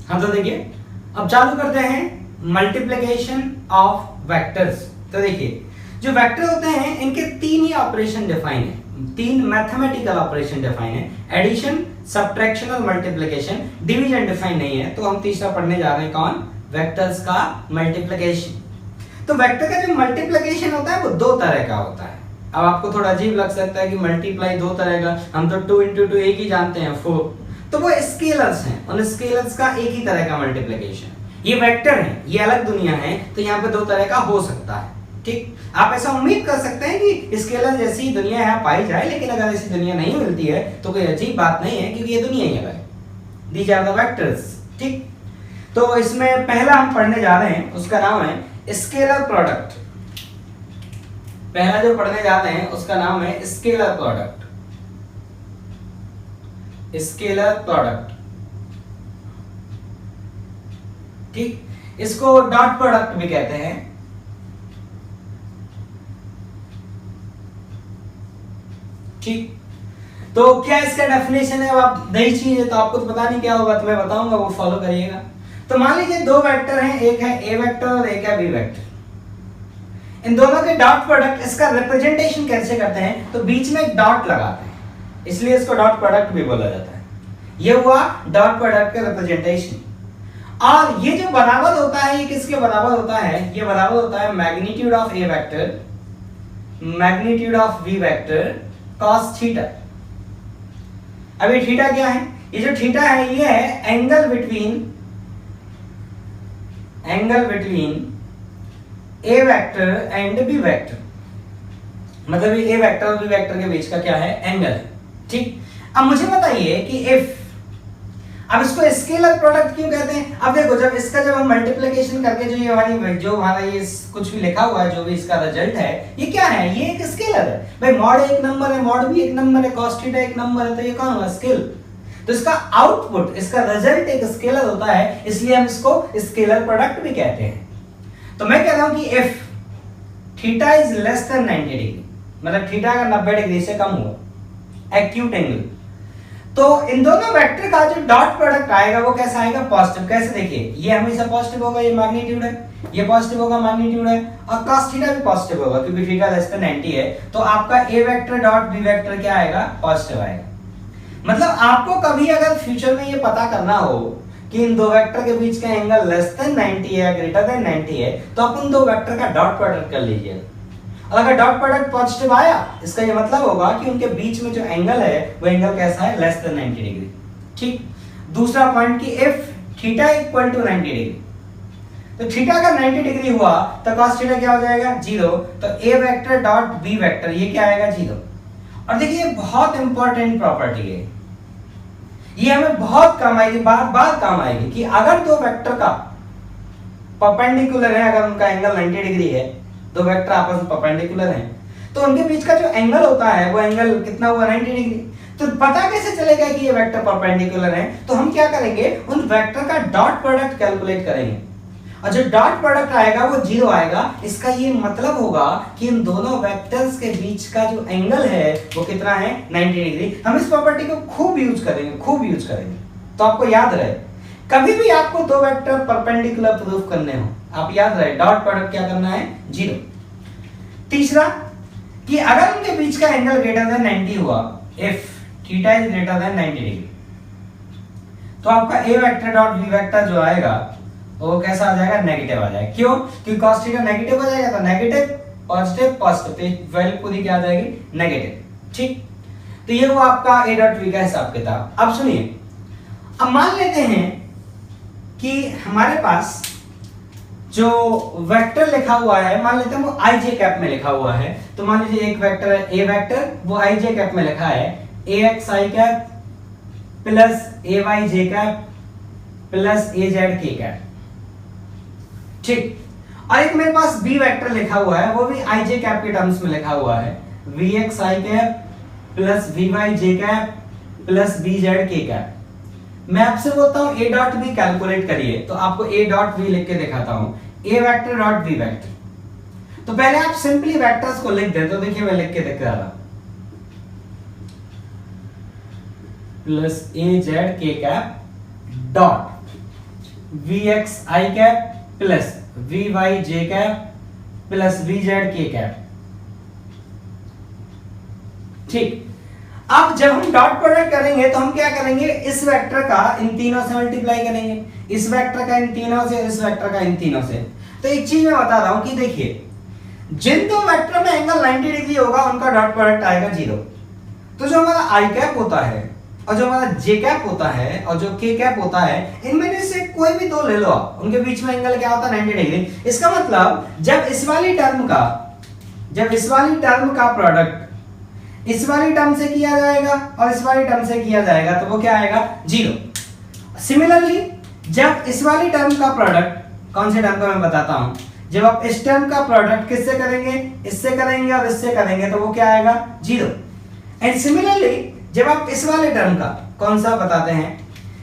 हाँ तो देखिए अब चालू करते हैं मल्टीप्लिकेशन ऑफ वेक्टर्स। तो देखिए जो वेक्टर होते हैं इनके तीन ही ऑपरेशन डिफाइन है, तीन मैथमेटिकल ऑपरेशन डिफाइन है, एडिशन, सब्ट्रैक्शन और मल्टीप्लिकेशन। डिवीजन डिफाइन नहीं है। तो हम तीसरा पढ़ने जा रहे हैं कौन, वेक्टर्स का मल्टीप्लिकेशन। तो वेक्टर का जो मल्टीप्लिकेशन होता है वो दो तरह का होता है। अब आपको थोड़ा अजीब लग सकता है कि मल्टीप्लाई दो तरह का, हम तो 2 × 2 एक ही जानते हैं 4। तो वो स्केलर्स हैं, उन स्केलर्स का एक ही तरह का मल्टीप्लिकेशन। ये वेक्टर है, ये अलग दुनिया है, तो यहाँ पे दो तरह का हो सकता है। ठीक, आप ऐसा उम्मीद कर सकते हैं कि स्केलर जैसी दुनिया यहाँ पाई जाए, लेकिन अगर ऐसी दुनिया नहीं मिलती है तो कोई अजीब बात नहीं है, क्योंकि ये दुनिया ही अलग है। These are the vectors. ठीक, तो इसमें पहला हम पढ़ने जा रहे हैं, उसका नाम है स्केलर प्रोडक्ट। पहला जो पढ़ने जाते हैं उसका नाम है स्केलर प्रोडक्ट। स्केलर प्रोडक्ट, ठीक, इसको डॉट प्रोडक्ट भी कहते हैं। ठीक, तो क्या इसका डेफिनेशन है? अब आप नई चीज है तो आपको तो पता नहीं क्या होगा, तो मैं बताऊंगा, वो फॉलो करिएगा। तो मान लीजिए दो वेक्टर हैं, एक है ए वेक्टर और एक है बी वेक्टर। इन दोनों के डॉट प्रोडक्ट, इसका रिप्रेजेंटेशन कैसे करते हैं? तो बीच में एक डॉट लगाते हैं, इसलिए इसको डॉट प्रोडक्ट भी बोला जाता है। ये हुआ डॉट प्रोडक्ट का रिप्रेजेंटेशन। और ये जो बराबर होता है, ये किसके बराबर होता है? ये बराबर होता है magnitude of A vector, magnitude of B vector cos theta. अभी थीटा क्या है? ये जो थीटा है ये है angle between A vector and B vector. मतलब ये ए वेक्टर और बी वेक्टर के बीच का क्या है? एंगल है। ठीक, अब मुझे बताइए कि इफ, अब इसको स्केलर प्रोडक्ट क्यों कहते हैं? अब देखो जब हम मल्टीप्लिकेशन करके जो हमारा ये कुछ भी लिखा हुआ है, जो भी इसका रिजल्ट है, ये क्या है? ये एक स्केलर है भाई। मॉड एक नंबर है, मॉड भी एक नंबर है, cos थीटा एक नंबर है, तो ये कौन हुआ? स्केल। तो इसका आउटपुट, इसका रिजल्ट एक स्केलर होता है, इसलिए हम इसको स्केलर प्रोडक्ट भी कहते हैं। तो मैं कह रहा हूं कि if theta is less than 90 degree, मतलब थीटा का 90 डिग्री से कम हुआ, एक्यूट एंगल, तो इन दोनों वेक्टर का जो डॉट प्रोडक्ट आएगा वो कैसा आएगा? पॉजिटिव। कैसे? देखिए ये हमेशा पॉजिटिव होगा, ये मैग्नीट्यूड है, ये पॉजिटिव होगा, मैग्नीट्यूड है, और cos थीटा भी पॉजिटिव होगा क्योंकि थीटा लेस देन 90 है। तो आपका ए वेक्टर डॉट बी वेक्टर क्या आएगा? पॉजिटिव आएगा। मतलब आपको कभी अगर फ्यूचर में ये पता करना हो कि इन दो वेक्टर के बीच का एंगल लेस देन 90 है या ग्रेटर देन 90 है, तो आप उन दो वेक्टर का डॉट प्रोडक्ट कर लीजिए। और अगर डॉट प्रोडक्ट पॉजिटिव आया, इसका ये मतलब होगा कि उनके बीच में जो एंगल है वो एंगल कैसा है? Less than 90 degree. ठीक, दूसरा पॉइंट कि if theta equal to 90 degree, तो थीटा का 90 डिग्री हुआ तो cos थीटा क्या हो जाएगा? 0। तो ए वेक्टर डॉट बी वेक्टर ये क्या आएगा? 0। और देखिए बहुत इंपॉर्टेंट प्रॉपर्टी है, ये हमें बहुत काम आएगी, बार बार काम आएगी, कि अगर दो वेक्टर का परपेंडिकुलर है, अगर उनका एंगल 90 डिग्री है, दो वेक्टर आपस में परपेंडिकुलर हैं, तो उनके बीच का जो एंगल होता है वो एंगल कितना हुआ? 90 डिग्री। तो पता कैसे चलेगा कि ये वेक्टर परपेंडिकुलर हैं? तो हम क्या करेंगे? उन वेक्टर का डॉट प्रोडक्ट कैलकुलेट करेंगे, और जो डॉट प्रोडक्ट आएगा वो 0 आएगा। इसका ये मतलब होगा कि इन दोनों वेक्टर्स के बीच का जो एंगल है वो कितना है? 90 डिग्री। हम इस प्रॉपर्टी को खूब यूज करेंगे, तो आपको याद रहे, कभी भी आपको दो वेक्टर परपेंडिकुलर प्रूफ करने हो, आप याद रहे डॉट प्रोडक्ट क्या करना है? 0। तीसरा कि अगर उनके बीच का एंगल ग्रेटर देन 90 हुआ, if theta is greater than 90 degree, तो आपका ए वेक्टर डॉट बी वेक्टर जो आएगा वो कैसा आ जाएगा? नेगेटिव आ जाएगा। क्यों? क्योंकि cos थीटा नेगेटिव हो जाएगा, तो नेगेटिव पॉजिटिव पॉजिटिव, वैल्यू पूरी क्या आ जाएगी? नेगेटिव। ठीक, तो ये वो आपका ए डॉट बी का हिसाब किताब। अब सुनिए, अब मान लेते हैं कि हमारे पास जो वेक्टर लिखा हुआ है, मान लेते हैं वो आई जे कैप में लिखा हुआ है। तो मान लीजिए एक वेक्टर है ए वेक्टर, वो आई जे कैप में लिखा है ए x I cap plus A Y J cap plus A Z K cap. ठीक, और एक मेरे पास बी वेक्टर लिखा हुआ है, वो भी आई जे कैप के टर्म्स में लिखा हुआ है, V X I cap plus V Y J cap plus B Z K cap. मैं आपसे बोलता हूं ए डॉट बी कैलकुलेट करिए, तो आपको ए डॉट बी लिख के दिखाता हूं, ए वेक्टर डॉट बी वेक्टर। तो पहले आप सिंपली वेक्टर्स को लिख दे, तो देखिए मैं लिख के दिख रहा था, plus A Z K cap dot V X I cap plus V Y J cap plus V Z K cap. ठीक, अब जब हम डॉट प्रोडक्ट करेंगे तो हम क्या करेंगे, इस वेक्टर का इन तीनों से मल्टीप्लाई करेंगे, इस वेक्टर का इन तीनों से, इस वेक्टर का इन तीनों से। तो एक चीज मैं बता रहा हूं कि देखिए, जिन दो वेक्टर में एंगल 90 डिग्री होगा उनका डॉट प्रोडक्ट आएगा 0। तो जो हमारा आई कैप होता है और जो हमारा जे कैप होता है और जो के कैप होता है, इनमें से कोई भी दो ले लो आप, उनके बीच में एंगल क्या होता है 90 डिग्री। इसका मतलब जब इस वाली टर्म का प्रोडक्ट इस वाली टर्म से किया जाएगा और इस वाली टर्म से किया जाएगा तो वो क्या आएगा 0। सिमिलरली जब इस वाली टर्म का प्रोडक्ट, कौन से टर्म का मैं बताता हूं, जब आप इस टर्म का प्रोडक्ट किससे करेंगे, इससे करेंगे और इससे करेंगे तो वो क्या आएगा 0। एंड सिमिलरली जब आप इस वाले टर्म का, कौन सा बताते हैं,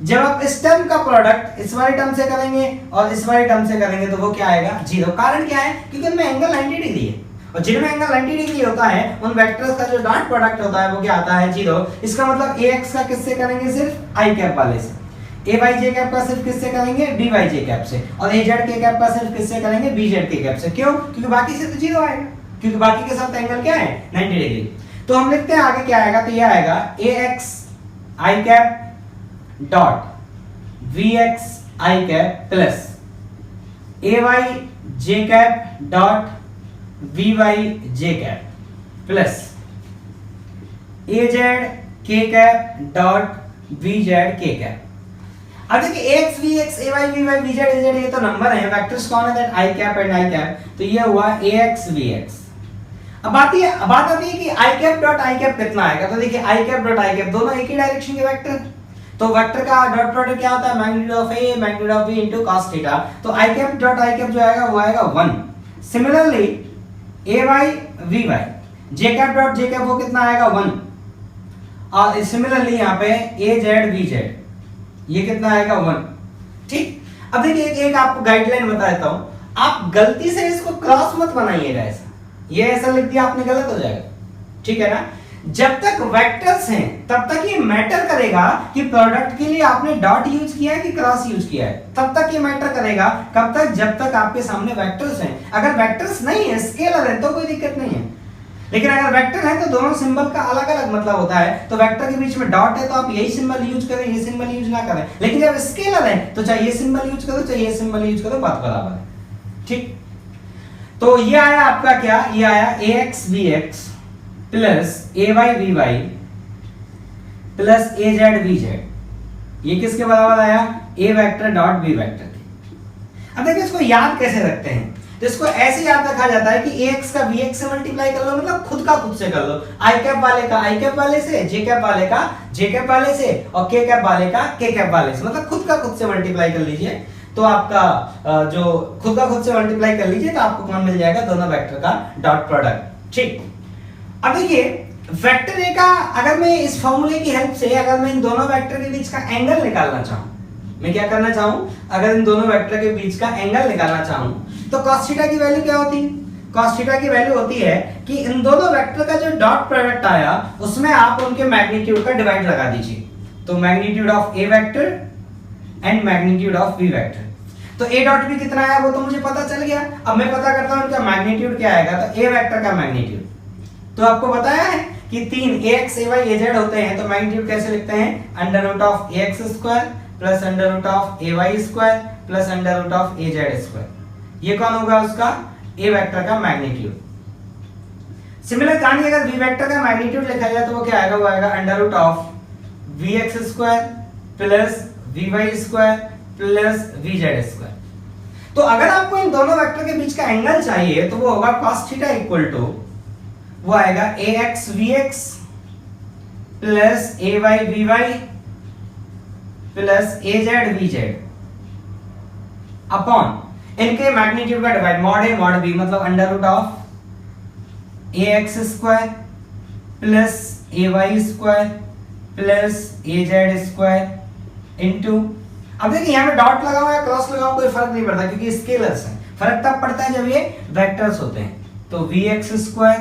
जब आप इस टर्म का प्रोडक्ट इस वाले टर्म से करेंगे और इस वाले टर्म से करेंगे तो वो क्या आएगा 0। कारण क्या है, क्योंकि उनमें एंगल 90 डिग्री है और जिनमें एंगल 90 डिग्री होता है उन वेक्टर्स का जो डॉट प्रोडक्ट होता है वो क्या आता है 0। इसका मतलब ax का किससे करेंगे, सिर्फ i कैप वाले से, ay j कैप का सिर्फ किससे करेंगे, by j कैप से, और az k कैप का सिर्फ किससे करेंगे, bz k कैप से। क्यों, क्योंकि बाकी से तो 0 आएगा, क्योंकि बाकी के साथ एंगल क्या है 90 डिग्री। तो हम लिखते हैं आगे क्या आएगा, तो ये आएगा ax i cap dot vx i cap plus ay j cap dot V Y J cap plus A Z K cap dot V Z K cap. अब देखिए X V X A Y V Y V Z A Z ये तो number है, vectors कौन है, that I cap and I cap. तो ये हुआ ए एक्स वी एक्स। अब बात आती है कि I cap dot I cap कितना आएगा। तो देखिए I cap dot I cap दोनों एक ही डायरेक्शन के वेक्टर, तो वेक्टर का डॉट प्रोडक्ट क्या होता है, magnitude of A magnitude of B into cos theta. तो I cap dot I cap जो आएगा वो आएगा 1। Similarly A Y V Y J cap dot J cap वो कितना आएगा 1। और सिमिलरली यहाँ पे ए जेड वी जेड ये कितना आएगा 1। ठीक, अब देखिए एक आपको गाइडलाइन बता देता हूं, आप गलती से इसको क्रॉस मत बनाइएगा, ऐसा ये ऐसा लिख दिया आपने गलत हो जाएगा, ठीक है ना। जब तक वेक्टर्स हैं तब तक ये मैटर करेगा कि प्रोडक्ट के लिए आपने डॉट यूज किया है कि क्रॉस यूज किया है, तब तक ये मैटर करेगा। कब तक, जब तक आपके सामने वेक्टर्स हैं। अगर वेक्टर्स नहीं है, स्केलर है, तो कोई दिक्कत नहीं है। लेकिन अगर वेक्टर है तो दोनों सिंबल का अलग अलग मतलब होता है। तो वेक्टर के बीच में डॉट है तो आप यही सिंबल यूज करें, ये सिंबल यूज ना करें। लेकिन जब स्केलर है तो चाहे ये सिंबल यूज करो चाहे ये सिंबल यूज करो, बात बराबर है। ठीक, तो ये आया आपका क्या, ये आया ax bx plus ay vy plus az vz। ये किसके बराबर आया, a vector dot b vector के। अब देखिए इसको याद कैसे रखते हैं, तो इसको ऐसे याद रखा जाता है कि ax का bx से मल्टीप्लाई कर लो, मतलब खुद का खुद से कर लो। i कैप वाले का i कैप वाले से, j कैप वाले का j कैप वाले से और k कैप वाले का k कैप वाले से, मतलब खुद का खुद से मल्टीप्लाई कर लीजिए। तो आपका जो खुद का खुद से मल्टीप्लाई कर लीजिए तो आपको कौन मिल जाएगा, दोनों वेक्टर का डॉट प्रोडक्ट। ठीक, अब देखिए वेक्टर ए का, अगर मैं इस फॉर्मूले की हेल्प से अगर मैं इन दोनों वेक्टर के बीच का एंगल निकालना चाहूं, मैं क्या करना चाहूं, अगर इन दोनों वेक्टर के बीच का एंगल निकालना चाहूं तो cos थीटा की वैल्यू क्या होती है, cos थीटा की वैल्यू होती है कि इन दोनों वेक्टर का जो डॉट प्रोडक्ट आया उसमें आप उनके मैग्नीट्यूड का डिवाइड लगा दीजिए। तो magnitude of A vector and magnitude of B vector. तो a डॉट b कितना आया वो तो मुझे पता चल गया। अब मैं पता करता हूं इनका मैग्नीट्यूड क्या आएगा, तो a वेक्टर का मैग्नीट्यूड तो आपको बताया है कि 3 ax ay az होते हैं। तो मैग्नीट्यूड कैसे लिखते हैं, under root of ax square plus under root of ay square plus under root of az square. ये कौन होगा उसका, a वेक्टर का मैग्नीट्यूड। सिमिलर कहानी अगर b वेक्टर का मैग्नीट्यूड लिखा जाए तो वो क्या आएगा, वो आएगा under root of vx square plus vy square plus vz square. तो अगर आपको इन दोनों वेक्टर के बीच का एंगल चाहिए तो वो होगा cos थीटा इक्वल टू, वो आएगा ax vx plus ay vy plus az vz upon इनके मैग्नीट्यूड का divide, mod a mod b, मतलब under root of ax square plus ay square plus az square into, अब देखिए यहाँ पे dot लगा हुआ है क्रॉस लगा हुआ कोई फर्क नहीं पड़ता क्योंकि स्केलर्स हैं। फर्क तब पड़ता है जब ये वेक्टर्स होते हैं। तो vx square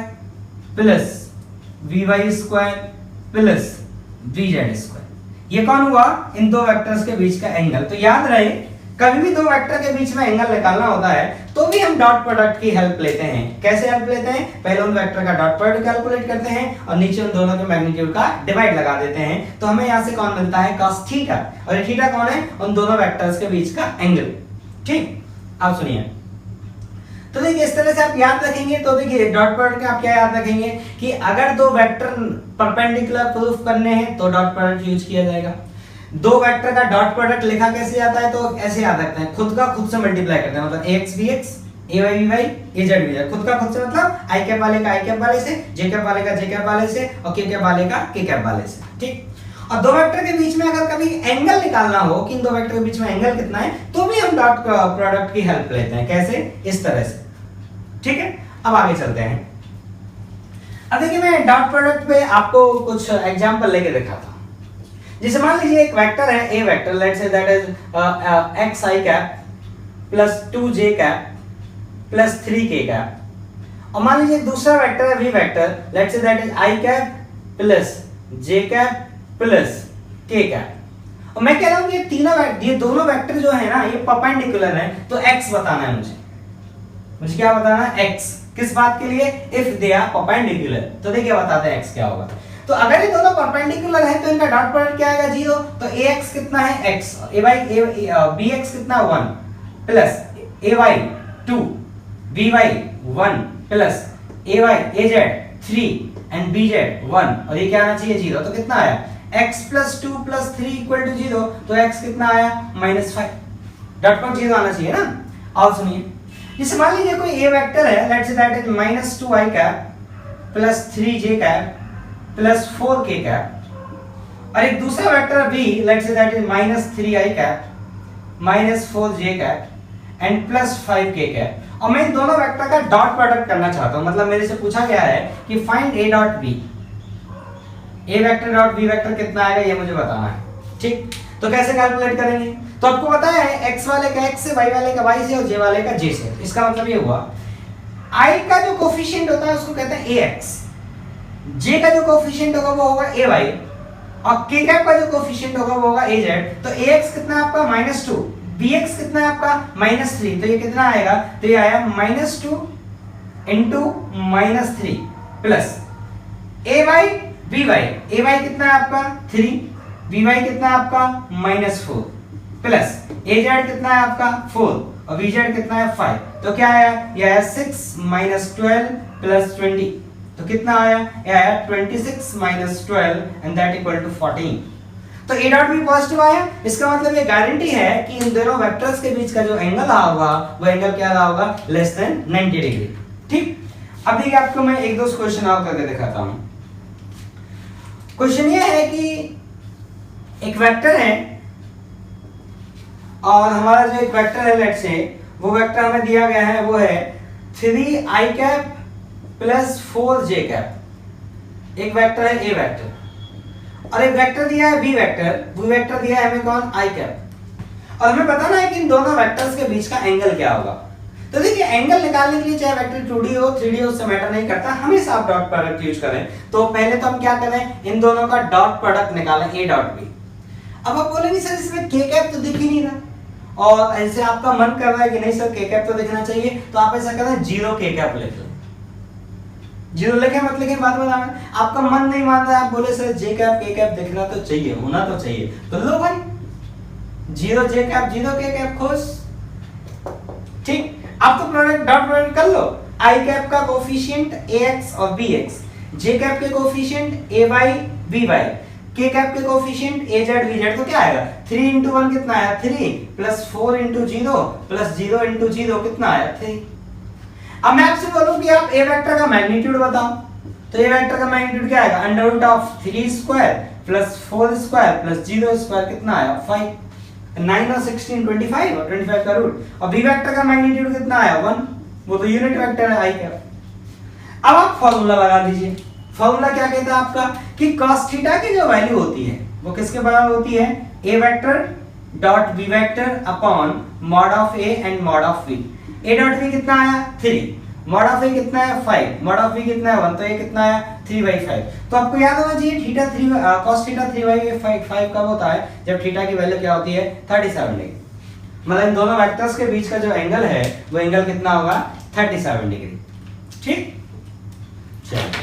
plus vy square plus vz square, ये कौन हुआ, इन दो वेक्टर्स के बीच का एंगल। तो याद रहे कभी भी दो वेक्टर के बीच में एंगल निकालना होता है तो भी हम डॉट प्रोडक्ट की हेल्प लेते हैं। कैसे हेल्प लेते हैं? पहले उन वेक्टर का डॉट प्रोडक्ट कैलकुलेट करते हैं और नीचे उन दोनों के मैग्नीट्यूड का डिवाइड लगा देते हैं, तो हमें यहाँ से कौन मिलता है? cos theta. और ये थीटा कौन है? उन दोनों वेक्टर्स के बीच का एंगल। ठीक, अब सुनिए, तो देखिए इस तरह से आप याद रखेंगे। तो देखिए डॉट प्रोडक्ट का आप क्या याद रखेंगे कि अगर दो वेक्टर परपेंडिकुलर प्रूफ करने हैं तो डॉट प्रोडक्ट यूज किया जाएगा। दो वेक्टर का डॉट प्रोडक्ट लिखा कैसे जाता है? तो ऐसे याद रखते हैं, खुद का खुद से मल्टीप्लाई करते हैं, मतलब ax bx ay by az by, खुद का खुद से मतलब i कैप वाले का i कैप वाले से, j कैप वाले का j कैप वाले से और k कैप वाले का k कैप वाले से। ठीक, और दो वेक्टर के बीच में अगर कभी एंगल निकालना हो कि इन दो वेक्टर के बीच में एंगल कितना है, तो भी हम डॉट प्रोडक्ट की हेल्प लेते हैं। कैसे? इस तरह से। ठीक है, अब आगे चलते हैं। अब देखिए मैं डॉट प्रोडक्ट पे आपको कुछ एग्जांपल लेके दिखाता हूं। जैसे मान लीजिए एक वेक्टर है a vector, let's say that is xi cap plus 2j cap plus 3k cap, और मान लीजिए दूसरा वेक्टर है v vector, let's say that is i cap plus j cap plus k cap. और मैं कह रहा हूं कि ये दोनों वेक्टर जो है ना ये परपेंडिकुलर है, तो x बताना है मुझे क्या बताना है? x। किस बात के लिए? If they are perpendicular. तो देखिए बताते हैं x क्या होगा। तो अगर ये दोनों परपेंडिकुलर है तो इनका डॉट प्रोडक्ट क्या आएगा? 0। तो ax कितना है? x, bx कितना? 1 plus ay 2, by 1 plus az 3 and bz 1, और ये क्या आना चाहिए? 0। तो कितना आया? x plus 2 plus 3 equal to 0, तो x कितना आया? -5। डॉट प्रोडक्ट 0 आना चाहिए ना। और सुनिए, जैसे मान लीजिए कोई a वेक्टर है, let's say that is -2i cap plus 3j cap plus 4k cap, और एक दूसरा vector b, let's say that is -3i cap -4j cap and plus 5k cap, और मैं इन दोनों वेक्टर का डॉट प्रोडक्ट करना चाहता हूं। मतलब मेरे से पूछा गया है कि find a dot b, a vector dot b vector कितना आएगा ये मुझे बताना है। ठीक, तो कैसे कैलकुलेट करेंगे? तो आपको पता है x वाले का x से, y वाले का y से और j वाले का j से। इसका मतलब ये हुआ i का जो कोफिशिएंट होता है उसको कहते हैं ax, j का जो कोफिशिएंट होगा वो होगा ay, और k कैप का जो कोफिशिएंट होगा वो होगा az। तो ax कितना है आपका? -2, bx कितना है आपका? -3, तो ये कितना आएगा? तो ये आया -2 इंटू -3 प्लस ay by कितना है आपका? 3, by कितना है आपका? -4 प्लस az कितना है आपका? 4, और bz कितना है? 5। तो क्या आया? ये आया 6 -12 प्लस 20, तो कितना आया? ये आया 26 -12 एंड दैट इक्वल टू 14। तो a डॉट b पॉजिटिव आया, इसका मतलब ये गारंटी है कि इन दोनों वेक्टर्स के बीच का जो एंगल आ होगा वो एंगल क्या रहा होगा? Less than 90 degree. ठीक, अब देखिए आपको मैं एक दो क्वेश्चन और करके दिखाता हूं। क्वेश्चन ये है कि एक वेक्टर है और हमारा जो एक वेक्टर है, लेट्स से वो वेक्टर हमें दिया गया है वो है 3i cap plus 4j cap. एक वेक्टर है a वेक्टर, और एक वेक्टर दिया है b वेक्टर, वो वेक्टर दिया है हमें कौन? i कैप, और हमें बताना है कि इन दोनों वेक्टर्स के बीच का एंगल क्या होगा। तो देखिए एंगल निकालने के लिए चाहे वेक्टर 2D हो 3D हो, उससे मैटर नहीं करता, हमेशा आप डॉट प्रोडक्ट यूज करें। तो पहले तो हम क्या करें? इन दोनों का डॉट प्रोडक्ट निकालें, a डॉट b। अब आप बोलेंगे सर इसमें k कैप तो दिख ही नहीं रहा, और ऐसे आपका मन कर रहा है कि नहीं सर k कैप तो दिखना चाहिए, तो आप ऐसा करें 0 k कैप लिख लो। 0 लिखे मत लिखे बात बताना, आपका मन नहीं मान रहा है, आप बोले sir j cap k cap दिखना तो चाहिए, होना तो चाहिए, तो लो भाई 0 j कैप 0 k कैप खुश। ठीक, आप तो प्रोडक्ट डॉट प्रोडक्ट कर लो। i कैप का कोफिशिएंट ax और bx, j कैप के coefficient ay by, k cap के कोफिशिएंट az vz, तो क्या आएगा? 3 into 1 कितना आया? 3 प्लस 4 into 0 प्लस 0 into 0 कितना आया? 3। अब मैं आपसे बोलूं कि आप a वेक्टर का मैग्नीट्यूड बताओ, तो a वेक्टर का मैग्नीट्यूड क्या आएगा? Under root of 3 square plus 4 square plus 0 square कितना आया? 5। 9 और 16 25, और 25 का रूट, और b वेक्टर का मैग्नीट्यूड कितना आया? 1, वो तो यूनिट वेक्टर है i कैप। अब आप फार्मूला लगा दीजिए। फार्मूला क्या कहता है आपका कि cos थीटा की जो वैल्यू होती है वो किसके बराबर होती है? a vector dot b vector upon mod of a and mod of b। a dot b कितना आया? 3, मॉड ऑफ a कितना है? 5, मॉड ऑफ b कितना है? 1, तो ये कितना आया? 3/5। तो आपको याद होना चाहिए थीटा 3 cos थीटा 3/5 कब होता है? जब थीटा की वैल्यू क्या होती है? 37 डिग्री। मतलब इन दोनों वेक्टर्स के बीच का जो एंगल है वो एंगल कितना होगा 37 डिग्री। ठीक, चलो